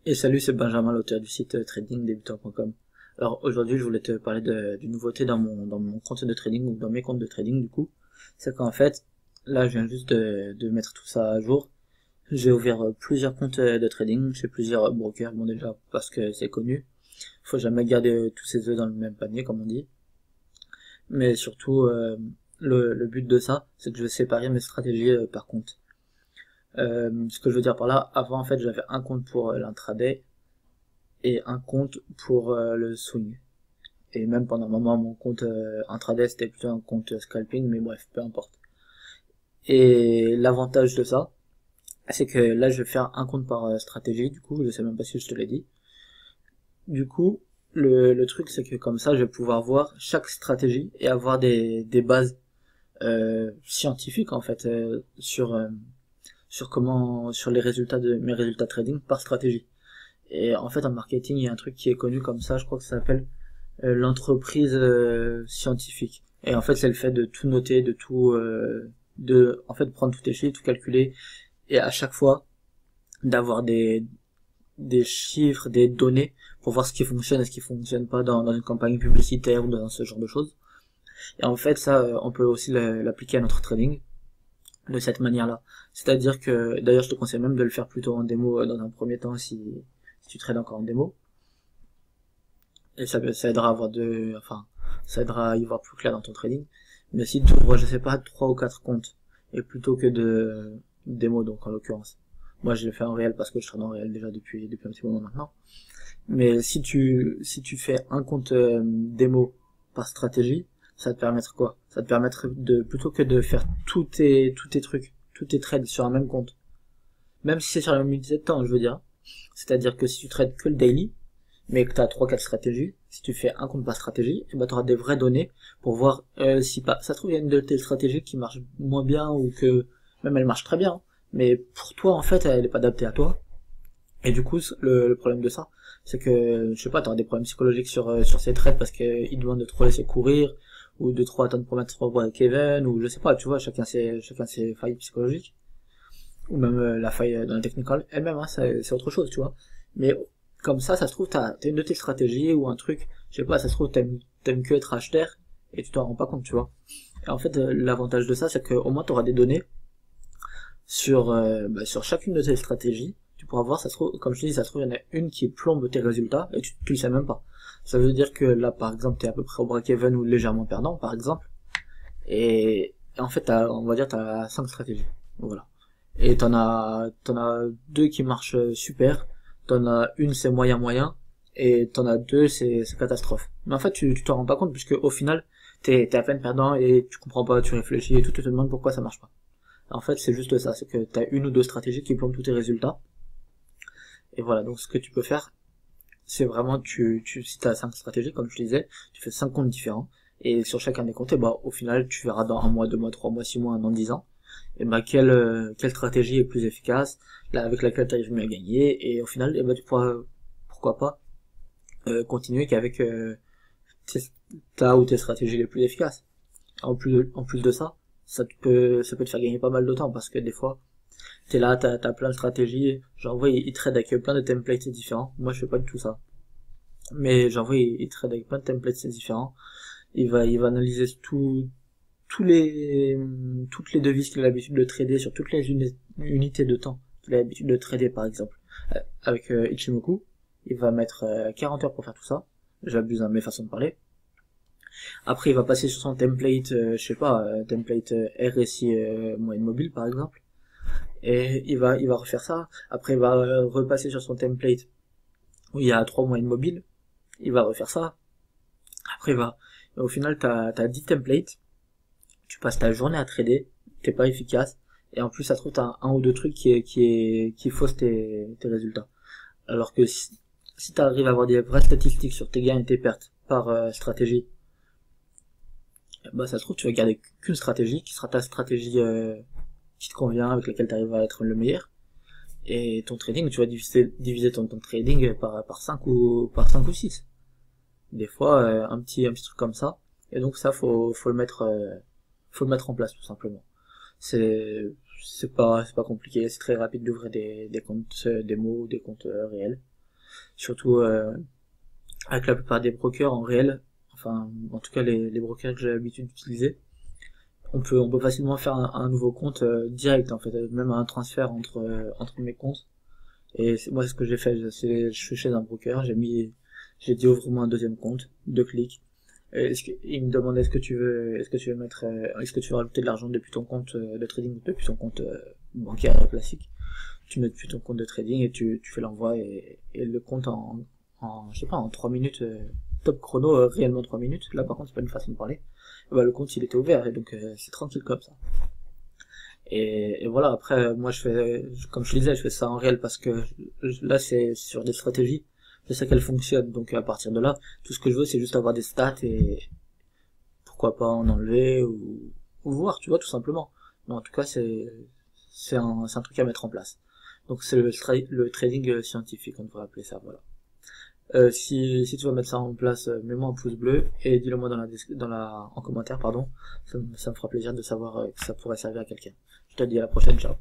Et salut, c'est Benjamin, l'auteur du site tradingdebutant.com. Alors aujourd'hui, je voulais te parler d'une nouveauté dans mon compte de trading ou dans mes comptes de trading du coup. C'est qu'en fait, là, je viens juste de mettre tout ça à jour. J'ai ouvert plusieurs comptes de trading chez plusieurs brokers. Bon, déjà parce que c'est connu. Faut jamais garder tous ses œufs dans le même panier, comme on dit. Mais surtout, le but de ça, c'est que je vais séparer mes stratégies par compte. Ce que je veux dire par là, avant en fait, j'avais un compte pour l'intraday et un compte pour le swing. Et même pendant un moment, mon compte intraday, c'était plutôt un compte scalping, mais bref, peu importe. Et l'avantage de ça, c'est que là, je vais faire un compte par stratégie, du coup, je sais même pas si je te l'ai dit. Du coup, le truc, c'est que comme ça, je vais pouvoir voir chaque stratégie et avoir des bases scientifiques, en fait, sur les résultats de mes résultats trading par stratégie. Et en fait, en marketing, il y a un truc qui est connu comme ça, je crois que ça s'appelle l'entreprise scientifique. Et en fait, c'est le fait de tout noter, de tout, en fait, prendre tous tes chiffres, tout calculer, et à chaque fois d'avoir des chiffres, des données pour voir ce qui fonctionne et ce qui fonctionne pas dans une campagne publicitaire ou dans ce genre de choses. Et en fait, ça, on peut aussi l'appliquer à notre trading de cette manière-là. C'est-à-dire que, d'ailleurs, je te conseille même de le faire plutôt en démo dans un premier temps si tu trades encore en démo. Et ça aidera à avoir ça aidera à y voir plus clair dans ton trading. Mais si tu ouvres, je sais pas, 3 ou 4 comptes, et plutôt que de démo, donc en l'occurrence. Moi, je l'ai fait en réel parce que je trade en réel déjà depuis un petit moment maintenant. Mais si tu fais un compte démo par stratégie, ça te permettre quoi? Ça te permettre plutôt que de faire tous tes trucs, tous tes trades sur un même compte. Même si c'est sur la même unité de temps, je veux dire. C'est-à-dire que si tu trades que le daily, mais que tu as 3-4 stratégies, si tu fais un compte par stratégie, et ben tu auras des vraies données pour voir si pas ça se trouve il y a une de tes stratégies qui marche moins bien ou que même elle marche très bien, mais pour toi en fait elle est pas adaptée à toi. Et du coup le problème de ça, c'est que je sais pas, tu auras des problèmes psychologiques sur ces trades parce qu'ils demandent de trop laisser courir ou de trop attendre pour mettre break-even ou je sais pas, tu vois, chacun ses failles psychologiques ou même la faille dans la technical elle-même, hein, c'est autre chose, tu vois. Mais comme ça se trouve, t'as une de tes stratégies ou un truc, je sais pas, ça se trouve, t'aimes que être acheteur et tu t'en rends pas compte, tu vois. Et en fait, l'avantage de ça, c'est qu'au moins t'auras des données sur chacune de tes stratégies. Tu pourras voir, ça se trouve, comme je te dis, ça se trouve, il y en a une qui plombe tes résultats et tu le sais même pas. Ça veut dire que là, par exemple, t'es à peu près au break-even ou légèrement perdant, par exemple. Et en fait, on va dire, t'as 5 stratégies. Voilà. Et t'en as deux qui marchent super, t'en as une c'est moyen moyen, et t'en as deux c'est catastrophe. Mais en fait tu t'en rends pas compte puisque au final t'es à peine perdant et tu comprends pas, tu réfléchis et tout te demande pourquoi ça marche pas. En fait c'est juste ça, c'est que t'as une ou deux stratégies qui plombent tous tes résultats. Et voilà, donc ce que tu peux faire, c'est vraiment si t'as 5 stratégies comme je te disais, tu fais 5 comptes différents, et sur chacun des comptes, et bah au final tu verras dans un mois, 2 mois, 3 mois, 6 mois, un an, 10 ans et ben quelle stratégie est plus efficace, là, avec laquelle tu arrives mieux à gagner, et au final, et ben tu pourras, pourquoi pas, continuer qu'avec ta ou tes stratégies les plus efficaces. En plus de ça, ça peut te faire gagner pas mal de temps, parce que des fois, t'es là, t'as plein de stratégies, genre, ouais, ils trade avec plein de templates différents, moi je fais pas du tout ça. Mais genre, oui, il trade avec plein de templates différents, il va analyser toutes les devises qu'il a l'habitude de trader sur toutes les unités de temps qu'il a l'habitude de trader par exemple. Avec Ichimoku, il va mettre 40 heures pour faire tout ça. J'abuse de mes façons de parler. Après, il va passer sur son template, je sais pas, template RSI moyenne mobile par exemple. Et il va refaire ça. Après, il va repasser sur son template où il y a 3 moyennes mobiles. Il va refaire ça. Après, au final, t'as 10 templates. Tu passes ta journée à trader, t'es pas efficace, et en plus ça se trouve t'as un ou deux trucs qui faussent tes résultats. Alors que si t'arrives à avoir des vraies statistiques sur tes gains et tes pertes par stratégie, bah ça se trouve tu vas garder qu'une stratégie qui sera ta stratégie qui te convient, avec laquelle t'arrives à être le meilleur, et ton trading tu vas diviser ton trading par 5 ou 6. Des fois un petit truc comme ça, et donc ça faut le mettre en place tout simplement. C'est c'est pas compliqué, c'est très rapide d'ouvrir des comptes démo ou des comptes réels. surtout avec la plupart des brokers en réel, enfin en tout cas les brokers que j'ai l'habitude d'utiliser. On peut facilement faire un nouveau compte direct en fait, même un transfert entre mes comptes. Et moi c'est ce que j'ai fait, je suis chez un broker, j'ai dit ouvre-moi un deuxième compte, 2 clics. Il me demande est-ce que tu veux rajouter de l'argent depuis ton compte de trading, depuis ton compte bancaire classique. Tu mets depuis ton compte de trading et tu fais l'envoi et le compte je sais pas, en 3 minutes, top chrono, réellement 3 minutes. Là par contre c'est pas une façon de parler. Bah, le compte il était ouvert et donc c'est tranquille comme ça. Et voilà, après moi comme je te disais, je fais ça en réel parce que là c'est sur des stratégies, je sais qu'elles fonctionnent, donc à partir de là, tout ce que je veux c'est juste avoir des stats et pourquoi pas en enlever ou voir, tu vois, tout simplement. Mais en tout cas c'est un truc à mettre en place. Donc c'est le trading scientifique, on devrait appeler ça, voilà. Si tu vas mettre ça en place, mets-moi un pouce bleu et dis-le moi en commentaire, pardon. Ça me fera plaisir de savoir que ça pourrait servir à quelqu'un. Je te dis à la prochaine, ciao.